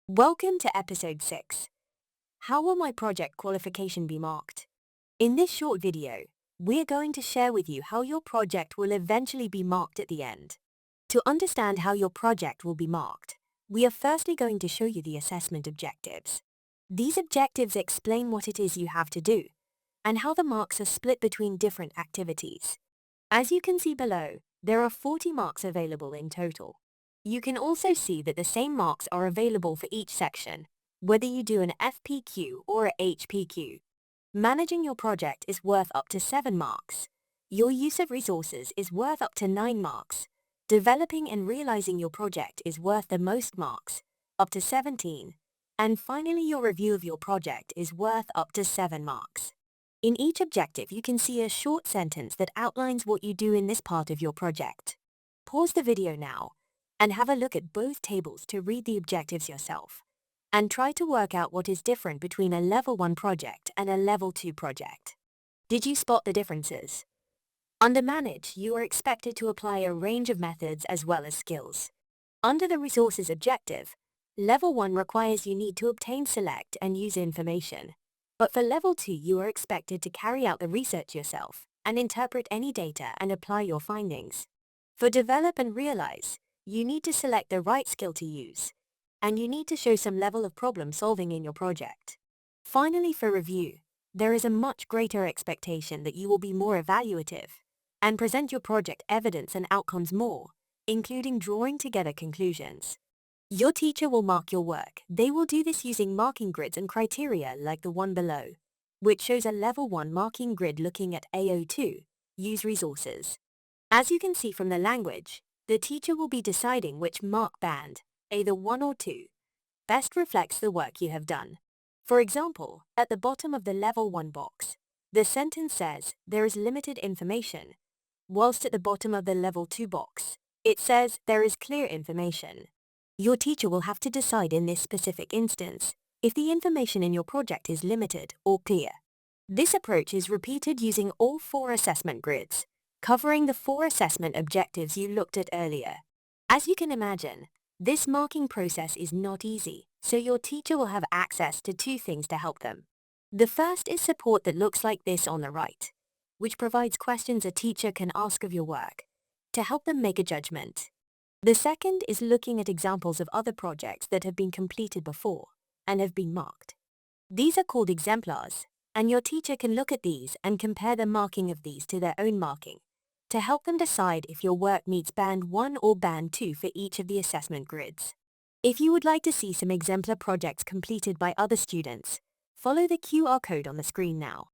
Welcome to episode 6. How will my project qualification be marked? In this short video, we're going to share with you how your project will eventually be marked at the end. To understand how your project will be marked, we are firstly going to show you the assessment objectives. These objectives explain what it is you have to do, and how the marks are split between different activities. As you can see below, there are 40 marks available in total. You can also see that the same marks are available for each section, whether you do an FPQ or a HPQ. Managing your project is worth up to 7 marks. Your use of resources is worth up to 9 marks. Developing and realizing your project is worth the most marks, up to 17. And finally, your review of your project is worth up to 7 marks. In each objective, you can see a short sentence that outlines what you do in this part of your project. Pause the video now and have a look at both tables to read the objectives yourself, and try to work out what is different between a Level 1 project and a Level 2 project. Did you spot the differences? Under Manage, you are expected to apply a range of methods as well as skills. Under the Resources objective, Level 1 requires you need to obtain, select, and use information. But for Level 2, you are expected to carry out the research yourself and interpret any data and apply your findings. For Develop and Realize, you need to select the right skill to use, and you need to show some level of problem solving in your project. Finally, for Review, there is a much greater expectation that you will be more evaluative and present your project evidence and outcomes more, including drawing together conclusions. Your teacher will mark your work. They will do this using marking grids and criteria like the one below, which shows a Level 1 marking grid looking at AO2, use resources. As you can see from the language, the teacher will be deciding which mark band, either 1 or 2, best reflects the work you have done. For example, at the bottom of the Level 1 box, the sentence says there is limited information, whilst at the bottom of the Level 2 box, it says there is clear information. Your teacher will have to decide in this specific instance if the information in your project is limited or clear. This approach is repeated using all 4 assessment grids, covering the 4 assessment objectives you looked at earlier. As you can imagine, this marking process is not easy, so your teacher will have access to 2 things to help them. The first is support that looks like this on the right, which provides questions a teacher can ask of your work to help them make a judgment. The second is looking at examples of other projects that have been completed before and have been marked. These are called exemplars, and your teacher can look at these and compare the marking of these to their own marking to help them decide if your work meets Band 1 or Band 2 for each of the assessment grids. If you would like to see some exemplar projects completed by other students, follow the QR code on the screen now.